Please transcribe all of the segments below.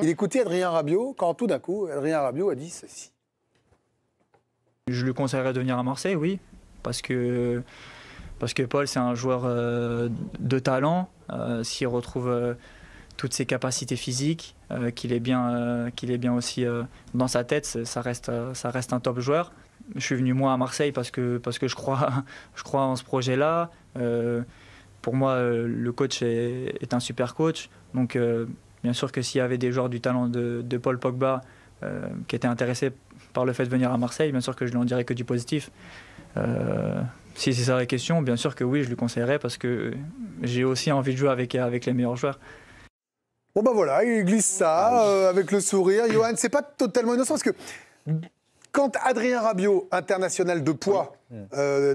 Il écoutait Adrien Rabiot quand tout d'un coup, Adrien Rabiot a dit ceci. Je lui conseillerais de venir à Marseille, oui, parce que Paul, c'est un joueur de talent. S'il retrouve toutes ses capacités physiques, qu'il est bien aussi dans sa tête, ça reste un top joueur. Je suis venu moi à Marseille parce que je crois en ce projet-là. Pour moi, le coach est un super coach. Donc, bien sûr que s'il y avait des joueurs du talent de Paul Pogba qui étaient intéressés par le fait de venir à Marseille, bien sûr que je lui en dirais que du positif. Si c'est ça la question, bien sûr que oui, je lui conseillerais parce que j'ai aussi envie de jouer avec les meilleurs joueurs. Bon ben voilà, il glisse ça avec le sourire. Johan, c'est pas totalement innocent parce que quand Adrien Rabiot, international de poids,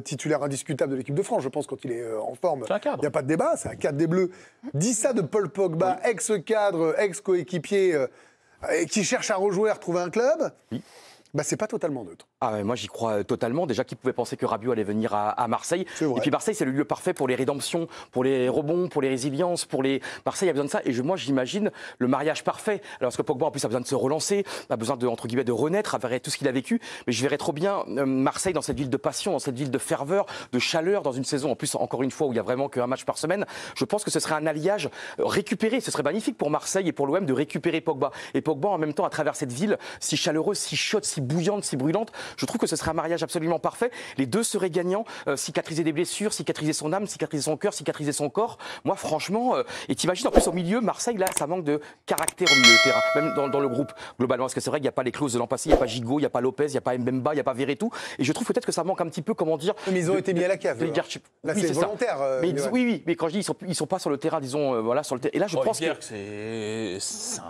titulaire indiscutable de l'équipe de France, je pense quand il est en forme, il n'y a pas de débat, c'est un cadre des Bleus, dit ça de Paul Pogba, ex-cadre, ex-coéquipier, qui cherche à rejouer, à retrouver un club, bah, c'est pas totalement neutre. Ah, moi, j'y crois totalement. Déjà, qui pouvait penser que Rabiot allait venir à Marseille. Et puis Marseille, c'est le lieu parfait pour les rédemptions, pour les rebonds, pour les résiliences, Marseille a besoin de ça. Et moi, j'imagine le mariage parfait. Alors, parce que Pogba, en plus, a besoin de se relancer, a besoin de, entre guillemets, de renaître, avec tout ce qu'il a vécu. Mais je verrais trop bien Marseille dans cette ville de passion, dans cette ville de ferveur, de chaleur, dans une saison, en plus, encore une fois, où il y a vraiment qu'un match par semaine. Je pense que ce serait un alliage récupéré. Ce serait magnifique pour Marseille et pour l'OM de récupérer Pogba. Et Pogba, en même temps, à travers cette ville si chaleureuse, si chaude, si bouillante, si brûlante, je trouve que ce serait un mariage absolument parfait. Les deux seraient gagnants. Cicatriser des blessures, cicatriser son âme, cicatriser son cœur, cicatriser son corps. Moi, franchement, et t'imagines en plus au milieu, Marseille, là, ça manque de caractère au milieu de terrain, même dans le groupe, globalement. Parce que c'est vrai qu'il n'y a pas les clauses de l'an passé, il n'y a pas Gigot, il n'y a pas Lopez, il n'y a pas Mbemba, il n'y a pas Verretou. Et je trouve peut-être que ça manque un petit peu, comment dire. Mais ils ont été mis à la cave. Là, c'est volontaire. Oui, mais quand je dis ils sont pas sur le terrain, disons, voilà, sur le terrain. Et là, je pense que.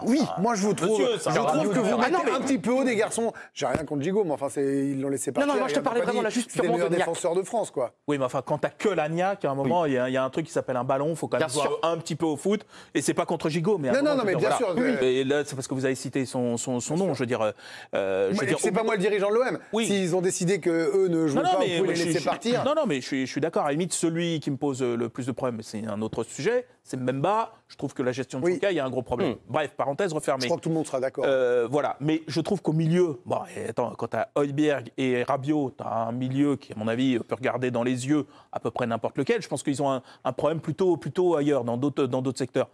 Oui, moi, je vous trouve. Je trouve que vous mettez un petit peu haut des garçons. J'ai rien contre Gigot, mais enfin, ils l'ont laissé partir. Non, moi, je te parlais vraiment là, juste purement des meilleurs défenseurs de France, quoi. Oui, mais enfin, quand t'as que l'Agnac, à un moment, il y a un truc qui s'appelle un ballon, il faut quand même jouer un petit peu au foot. Et c'est pas contre Gigot, mais. Non, mais bien sûr. Et là, c'est parce que vous avez cité son nom, je veux dire. C'est pas moi le dirigeant de l'OM. S'ils ont décidé qu'eux ne jouent pas, vous pouvez les laisser partir. Non, mais je suis d'accord. À la limite, celui qui me pose le plus de problèmes, c'est un autre sujet, c'est Mbemba. Je trouve que la gestion de son cas, il y a un gros problème. Bref, parenthèse refermée. Je crois que tout le monde sera d'accord. Voilà, mais je trouve qu'au milieu, bon, attends, quand tu as Højbjerg et Rabiot, tu as un milieu qui, à mon avis, peut regarder dans les yeux à peu près n'importe lequel. Je pense qu'ils ont un problème plutôt ailleurs, dans d'autres secteurs.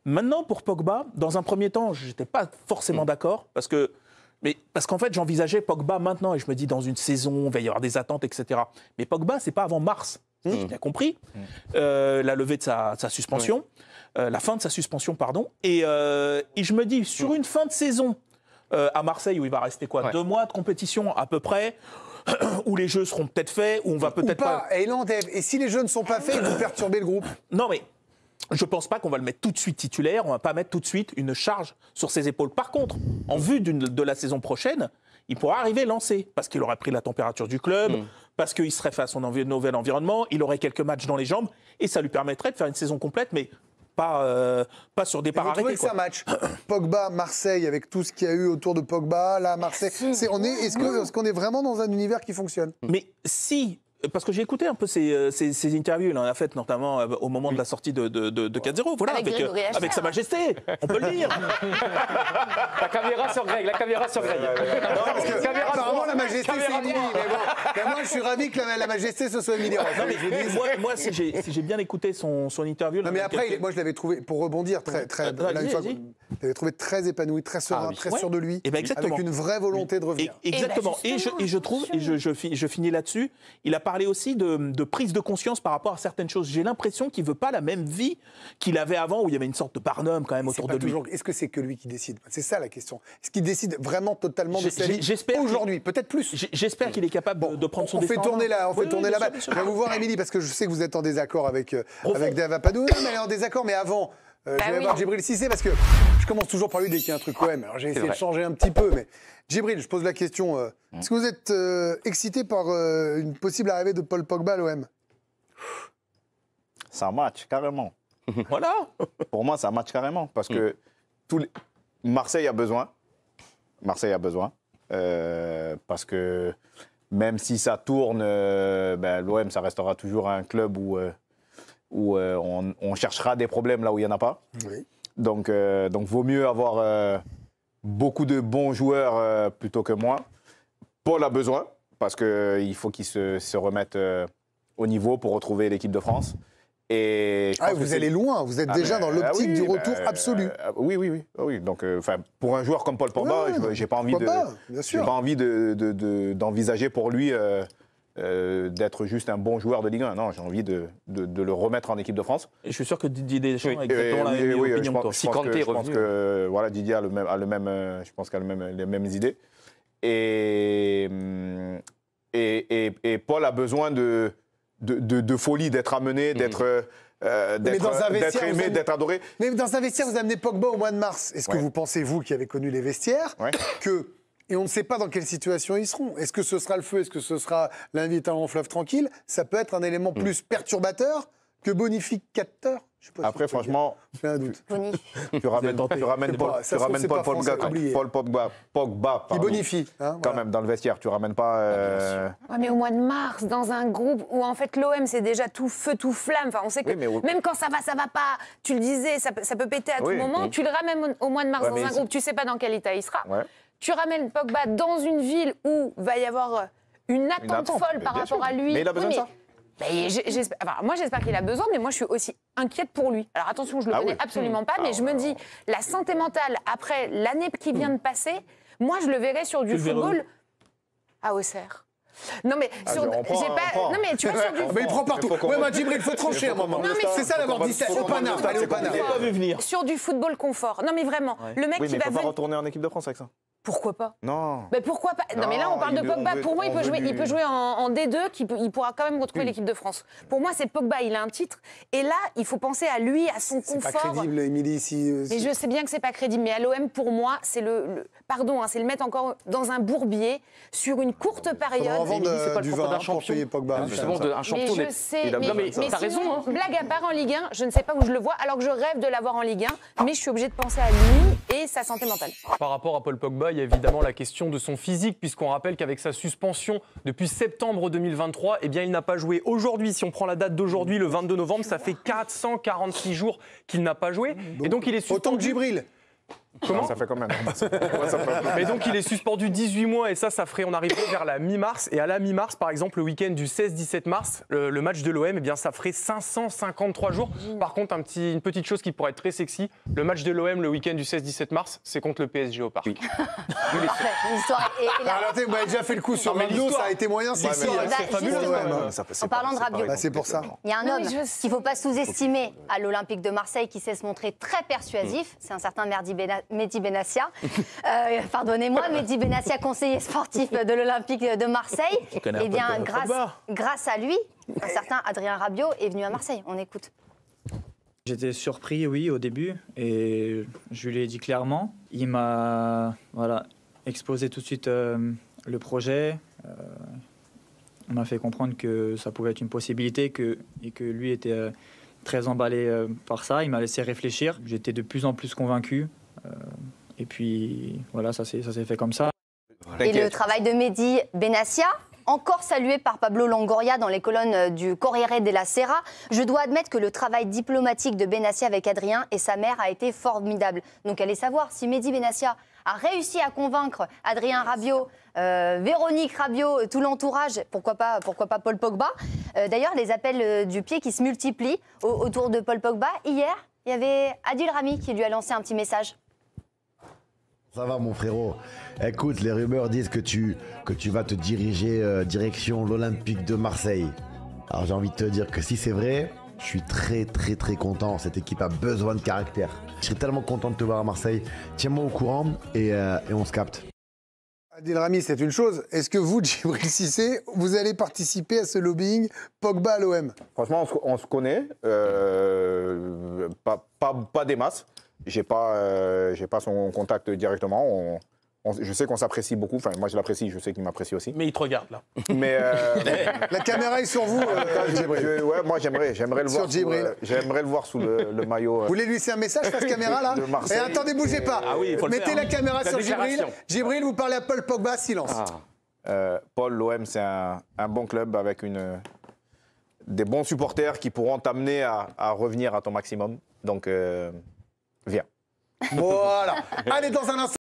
Maintenant, pour Pogba, dans un premier temps, je n'étais pas forcément d'accord, parce qu'en fait, j'envisageais Pogba maintenant, et je me dis, dans une saison, il va y avoir des attentes, etc. Mais Pogba, c'est pas avant mars. J'ai bien compris. La levée de sa suspension, la fin de sa suspension, pardon. Et je me dis, sur une fin de saison à Marseille, où il va rester 2 mois de compétition à peu près, où les jeux seront peut-être faits, où on va peut-être pas... Et si les jeux ne sont pas faits, ils vont perturber le groupe. Non, mais je ne pense pas qu'on va le mettre tout de suite titulaire, on ne va pas mettre tout de suite une charge sur ses épaules. Par contre, en vue de la saison prochaine, il pourra arriver lancé, parce qu'il aurait pris la température du club, parce qu'il serait fait à son nouvel environnement, il aurait quelques matchs dans les jambes, et ça lui permettrait de faire une saison complète, mais pas sur des parts arrêtées. Vous trouvez que ça match Pogba, Marseille, avec tout ce qu'il y a eu autour de Pogba, là, Marseille, est-ce qu'on est vraiment dans un univers qui fonctionne? Mais si... Parce que j'ai écouté un peu ces interviews, il en a fait notamment au moment de la sortie de 4-0, voilà, avec Sa Majesté, on peut le dire. La caméra sur Greg. Apparemment, la Majesté, c'est Émilie, mais bon. Mais moi, je suis ravi que la Majesté, ce soit Émilie. Moi, si j'ai bien écouté son interview... Non, mais après, moi, je l'avais trouvé, pour rebondir, je l'avais trouvé très épanoui, très serein, très sûr de lui, avec une vraie volonté de revenir. Exactement. Et je trouve, et je finis là-dessus, il a parlé aussi de prise de conscience par rapport à certaines choses. J'ai l'impression qu'il ne veut pas la même vie qu'il avait avant, où il y avait une sorte de Barnum quand même autour de lui. Est-ce que c'est que lui qui décide? C'est ça la question. Est-ce qu'il décide vraiment totalement de sa vie aujourd'hui? Peut-être plus. J'espère qu'il est capable de prendre son destin. On fait tourner la balle. Je vais vous voir, Émilie, parce que je sais que vous êtes en désaccord avec Dave Apadou. Non, mais elle est en désaccord, mais avant... je vais voir Djibril Cissé parce que je commence toujours par lui dès qu'il y a un truc OM. Alors j'ai essayé de changer un petit peu, mais Djibril, je pose la question. Est-ce que vous êtes excité par une possible arrivée de Paul Pogba à l'OM? Ça match carrément. Voilà. Pour moi, ça match carrément parce que Marseille a besoin. Parce que même si ça tourne, l'OM, ça restera toujours un club où on cherchera des problèmes là où il n'y en a pas. Oui. Donc, vaut mieux avoir beaucoup de bons joueurs plutôt que moi. Paul a besoin, parce qu'il faut qu'il se remette au niveau pour retrouver l'équipe de France. Et vous allez loin, vous êtes déjà dans l'optique du retour absolu. Oui. Donc, pour un joueur comme Paul Pogba, j'ai pas envie d'envisager pour lui d'être juste un bon joueur de Ligue 1. Non, j'ai envie de le remettre en équipe de France. Et je suis sûr que Didier Deschamps a exactement la même opinion que toi. Je pense que voilà, Didier a les mêmes idées. Et Paul a besoin de folie, d'être amené, d'être aimé, d'être adoré. Mais dans un vestiaire, vous amenez Pogba au mois de mars. Est-ce que vous pensez, vous qui avez connu les vestiaires, et on ne sait pas dans quelle situation ils seront. Est-ce que ce sera le feu? Est-ce que ce sera l'invitation en fleuve tranquille? Ça peut être un élément plus perturbateur que bonificateur. Après, franchement, j'ai un doute. Tu ramènes Paul Pogba qui bonifie. Quand même, dans le vestiaire. Tu ramènes pas... mais au mois de mars, dans un groupe où en fait l'OM c'est déjà tout feu, tout flamme. Enfin, on sait que même quand ça va pas. Tu le disais, ça peut péter à tout moment. Tu le ramènes au mois de mars dans un groupe, tu sais pas dans quel état il sera. Tu ramènes Pogba dans une ville où va y avoir une attente folle par rapport à lui. Mais il a besoin de ça. Moi, j'espère qu'il a besoin, mais moi, je suis aussi inquiète pour lui. Alors attention, je le connais absolument pas, mais je me dis, la santé mentale, après l'année qui vient de passer, moi, je le verrais sur du football à Auxerre. Non mais non mais tu vois sur du mais il prend partout. Djibril, il faut trancher un moment. C'est ça d'avoir dit ça. Au Panard, allez au Panard. Sur du football confort. Non mais vraiment, le mec qui va venir retourner en équipe de France avec ça. Pourquoi pas? Non. Mais pourquoi pas? Non, mais là, on parle de Pogba. Pour moi, il peut jouer en D2, il pourra quand même retrouver l'équipe de France. Pour moi, c'est Pogba, il a un titre. Et là, il faut penser à lui, à son confort. C'est pas crédible, Émilie, ici. Mais je sais bien que c'est pas crédible. Mais à l'OM, pour moi, c'est c'est le mettre encore dans un bourbier sur une courte période. C'est pas le propre d'un champion. Pogba. Justement, un champion. Mais je sais, mais t'as raison. Blague à part en Ligue 1, je ne sais pas où je le vois, alors que je rêve de l'avoir en Ligue 1. Mais je suis obligée de penser à lui et sa santé mentale. Par rapport à Paul Pogba, il y a évidemment la question de son physique, puisqu'on rappelle qu'avec sa suspension depuis septembre 2023, eh bien, il n'a pas joué. Aujourd'hui, si on prend la date d'aujourd'hui, le 22 novembre, ça fait 446 jours qu'il n'a pas joué. Et donc, il est suspendu. Autant que Djibril. Comment ça fait combien? Mais donc il est suspendu 18 mois et ça ferait, on arriverait vers la mi-mars. Et à la mi-mars, par exemple, le week-end du 16-17 mars, le match de l'OM, eh bien, ça ferait 553 jours. Par contre, une petite chose qui pourrait être très sexy, le match de l'OM le week-end du 16-17 mars, c'est contre le PSG au Parc. L'histoire vous m'avez déjà fait le coup sur Rabiot, ça a été moyen sexy. En parlant de Rabiot, c'est pour ça. Il y a un homme qu'il ne faut pas sous-estimer à l'Olympique de Marseille qui sait se montrer très persuasif. C'est un certain Mehdi Benassia. Pardonnez-moi, Mehdi Benassia, conseiller sportif de l'Olympique de Marseille. Eh bien, grâce à lui, un certain Adrien Rabiot est venu à Marseille. On écoute. J'étais surpris, oui, au début, et je lui ai dit clairement. Il m'a exposé tout de suite le projet. On m'a fait comprendre que ça pouvait être une possibilité et que lui était très emballé par ça. Il m'a laissé réfléchir. J'étais de plus en plus convaincu. Et puis, voilà, ça s'est fait comme ça. Et le travail de Mehdi Benassia, encore salué par Pablo Longoria dans les colonnes du Corriere della Sera. Je dois admettre que le travail diplomatique de Benassia avec Adrien et sa mère a été formidable. Donc, allez savoir si Mehdi Benassia a réussi à convaincre Adrien Rabiot, Véronique Rabiot, tout l'entourage, pourquoi pas Paul Pogba. D'ailleurs, les appels du pied qui se multiplient autour de Paul Pogba. Hier, il y avait Adil Rami qui lui a lancé un petit message. Ça va mon frérot. Écoute, les rumeurs disent que tu vas te diriger direction l'Olympique de Marseille. Alors j'ai envie de te dire que si c'est vrai, je suis très très très content. Cette équipe a besoin de caractère. Je serais tellement content de te voir à Marseille. Tiens-moi au courant et on se capte. Adil Rami, c'est une chose. Est-ce que vous, Djibril Cissé, vous allez participer à ce lobbying Pogba à l'OM? Franchement, on se connaît. Pas des masses. J'ai pas son contact directement. Je sais qu'on s'apprécie beaucoup. Enfin, moi, je l'apprécie. Je sais qu'il m'apprécie aussi. Mais il te regarde, là. Mais la caméra est sur vous, Djibril. Moi, j'aimerais le voir. J'aimerais le voir sous le maillot. Vous voulez lui laisser un message face caméra, là? Et attendez, bougez pas. Ah oui, il faut mettez le faire, la caméra sur Djibril. Djibril, vous parlez à Paul Pogba, silence. Paul, l'OM, c'est un bon club avec des bons supporters qui pourront t'amener à revenir à ton maximum. Donc Viens. Voilà. Allez, dans un instant.